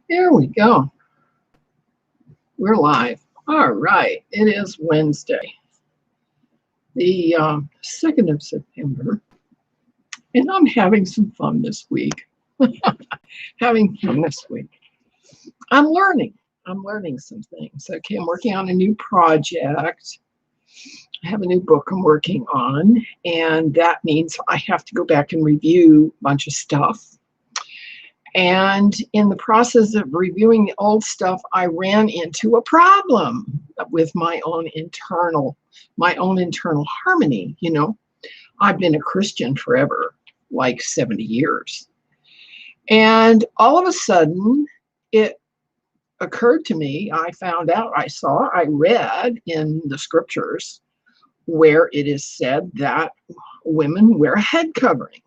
There we go. We're live. All right. It is Wednesday, the 2nd of September, and I'm having some fun this week. Having fun this week. I'm learning. I'm learning some things. Okay, I'm working on a new project. I have a new book I'm working on, and that means I have to go back and review a bunch of stuff. And in the process of reviewing the old stuff, I ran into a problem with my own internal harmony. I've been a Christian forever, like 70 years. And all of a sudden, it occurred to me, I read in the scriptures where it is said that women wear a head covering,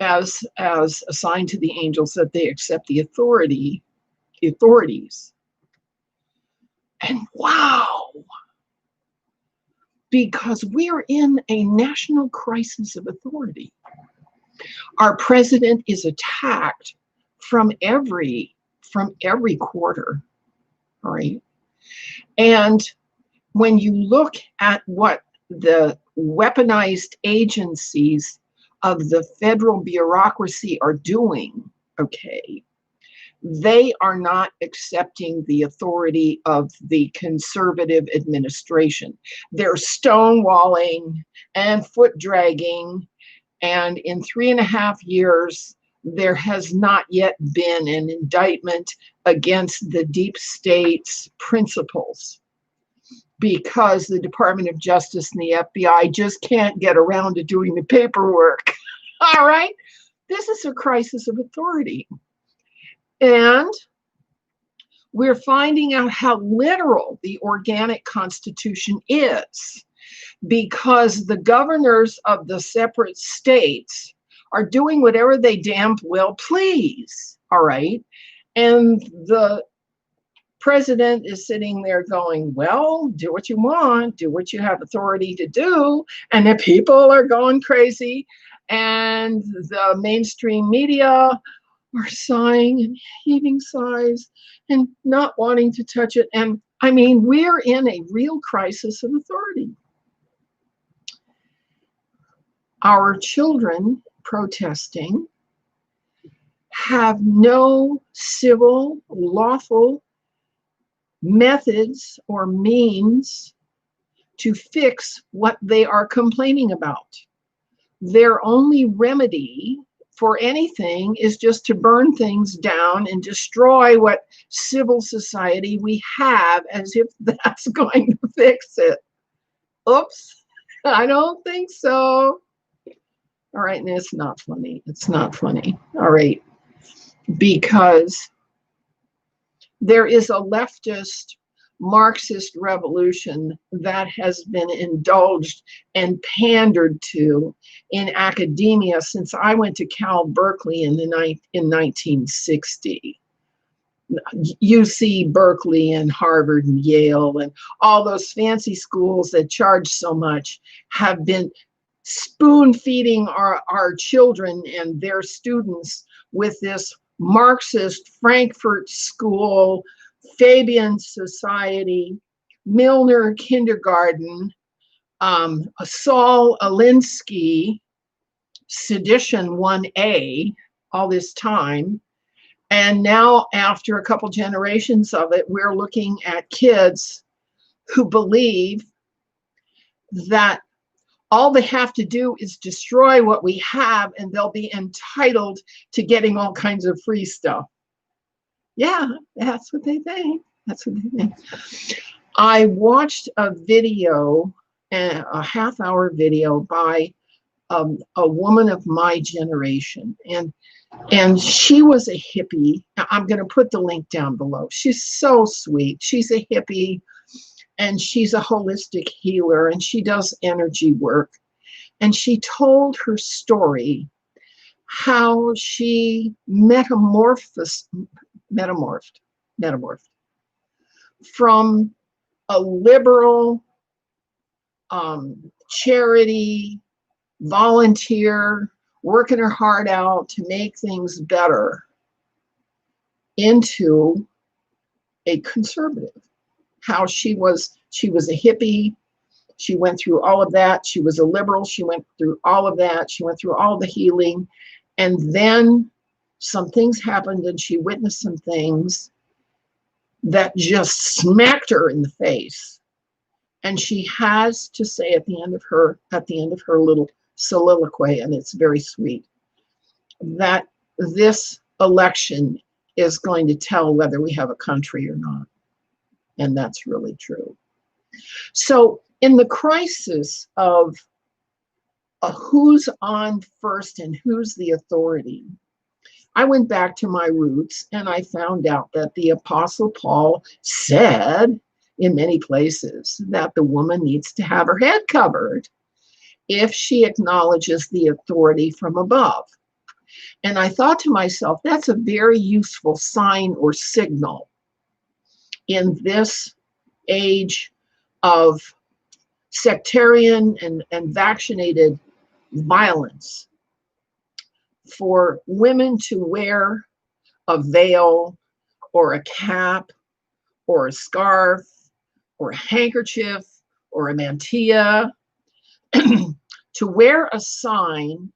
as a sign to the angels that they accept the authorities. And wow, because we're in a national crisis of authority. Our president is attacked from every quarter, right? And when you look at what the weaponized agencies of the federal bureaucracy are doing, okay, they are not accepting the authority of the conservative administration. They're stonewalling and foot dragging, and in 3.5 years, there has not yet been an indictment against the deep state's principles, because the Department of Justice and the FBI just can't get around to doing the paperwork. All right? This is a crisis of authority. And we're finding out how literal the organic constitution is, because the governors of the separate states are doing whatever they damn well please. All right? And the president is sitting there going, well, do what you want, do what you have authority to do. And the people are going crazy. And the mainstream media are sighing and heaving sighs and not wanting to touch it. And I mean, we're in a real crisis of authority. Our children protesting have no civil, lawful methods or means to fix what they are complaining about. Their only remedy for anything is just to burn things down and destroy what civil society we have, as if that's going to fix it. Oops, I don't think so. All right, and it's not funny. It's not funny. All right, because there is a leftist Marxist revolution that has been indulged and pandered to in academia since I went to Cal Berkeley in 1960. UC Berkeley and Harvard and Yale and all those fancy schools that charge so much have been spoon feeding our children and their students with this Marxist Frankfurt School, Fabian Society, Milner Kindergarten, Saul Alinsky, Sedition 1A, all this time. And now, after a couple generations of it, we're looking at kids who believe that all they have to do is destroy what we have and they'll be entitled to getting all kinds of free stuff. Yeah, that's what they think. That's what they think. I watched a video, a half-hour video by a woman of my generation, and she was a hippie. I'm going to put the link down below. She's so sweet. She's a hippie, and she's a holistic healer, and she does energy work. And she told her story, how she metamorphed from a liberal charity volunteer, working her heart out to make things better, into a conservative. How she was a hippie. She went through all of that. She was a liberal. She went through all of that. She went through all the healing. And then some things happened and she witnessed some things that just smacked her in the face. And she has to say at the end of her little soliloquy, and it's very sweet, that this election is going to tell whether we have a country or not. And that's really true. So in the crisis of who's on first and who's the authority, I went back to my roots and I found out that the Apostle Paul said in many places that the woman needs to have her head covered if she acknowledges the authority from above. And I thought to myself, that's a very useful sign or signal in this age of sectarian and vaccinated violence, for women to wear a veil or a cap or a scarf or a handkerchief or a mantilla, to wear a sign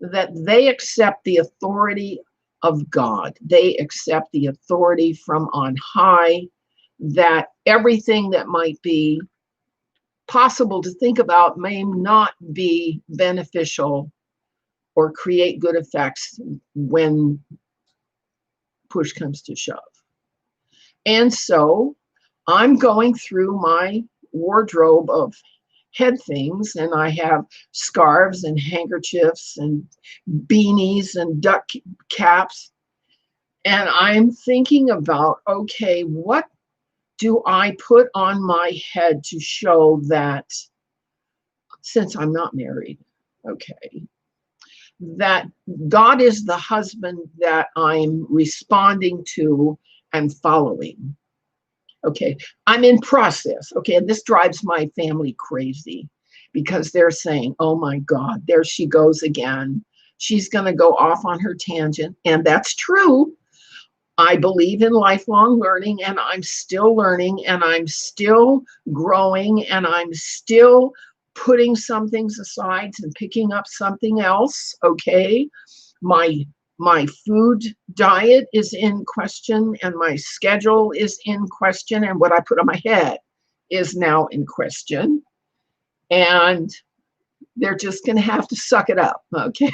that they accept the authority of God. They accept the authority from on high, that everything that might be possible to think about may not be beneficial or create good effects when push comes to shove. And so I'm going through my wardrobe of head things, and I have scarves and handkerchiefs and beanies and duck caps. And I'm thinking about, okay, what do I put on my head to show that, since I'm not married, okay, that God is the husband that I'm responding to and following? Okay, I'm in process. Okay, and this drives my family crazy because they're saying, oh my God, there she goes again. She's going to go off on her tangent. And that's true. I believe in lifelong learning, and I'm still learning, and I'm still growing, and I'm still putting some things aside and picking up something else. Okay, my food diet is in question, and my schedule is in question, and what I put on my head is now in question. And they're just going to have to suck it up, okay?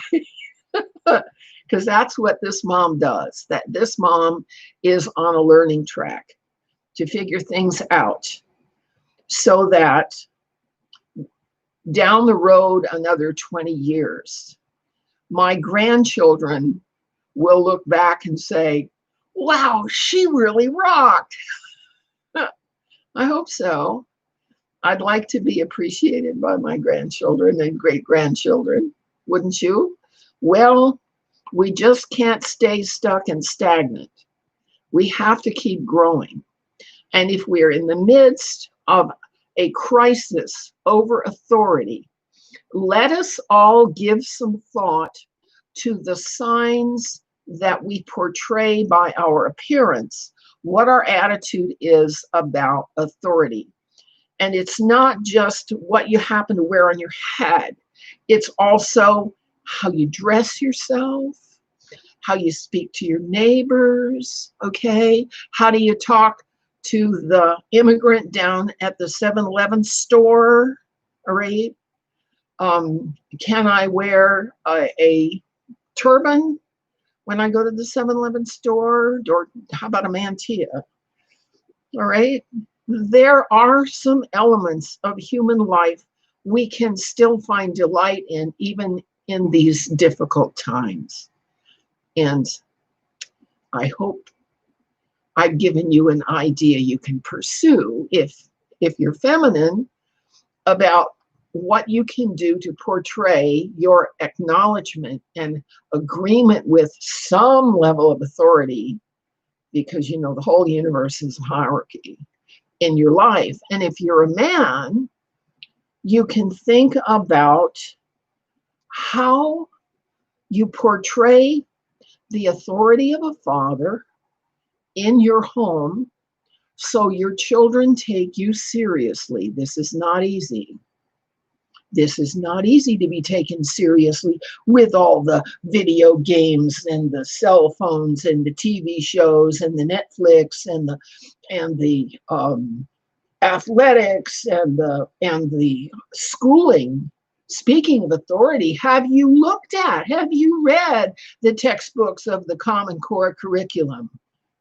Because that's what this mom does. That this mom is on a learning track to figure things out so that down the road another 20 years, my grandchildren will look back and say, wow, she really rocked. I hope so. I'd like to be appreciated by my grandchildren and great-grandchildren, wouldn't you? Well, we just can't stay stuck and stagnant. We have to keep growing. And if we're in the midst of a crisis over authority, let us all give some thought to the signs that we portray by our appearance, what our attitude is about authority. And it's not just what you happen to wear on your head. It's also how you dress yourself, how you speak to your neighbors, okay? How do you talk to the immigrant down at the 7-Eleven store, all right? Can I wear a turban when I go to the 7-Eleven store? Or how about a mantilla? All right. There are some elements of human life we can still find delight in, even in these difficult times. And I hope I've given you an idea you can pursue, if you're feminine, about what you can do to portray your acknowledgement and agreement with some level of authority, because you know the whole universe is a hierarchy in your life. And if you're a man, you can think about how you portray the authority of a father in your home so your children take you seriously. This is not easy. This is not easy to be taken seriously with all the video games and the cell phones and the TV shows and the Netflix and the athletics and the schooling. Speaking of authority, have you read the textbooks of the Common Core curriculum?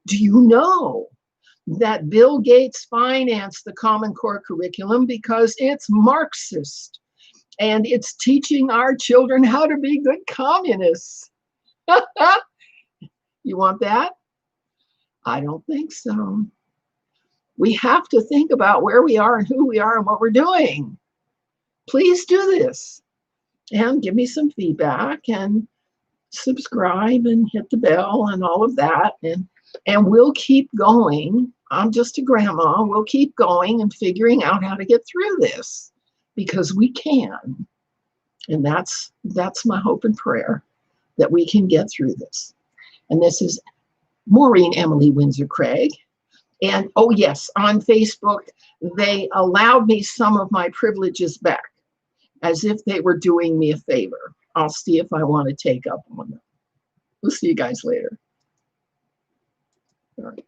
Do you know that Bill Gates financed the Common Core curriculum because it's Marxist and it's teaching our children how to be good communists? You want that? I don't think so. We have to think about where we are and who we are and what we're doing. Please do this and give me some feedback and subscribe and hit the bell and all of that. And we'll keep going. I'm just a grandma. We'll keep going and figuring out how to get through this because we can. And that's my hope and prayer, that we can get through this. And this is Maureen Emily Windsor Craig. And oh yes, on Facebook, they allowed me some of my privileges back as if they were doing me a favor. I'll see if I want to take up on them. We'll see you guys later. All right.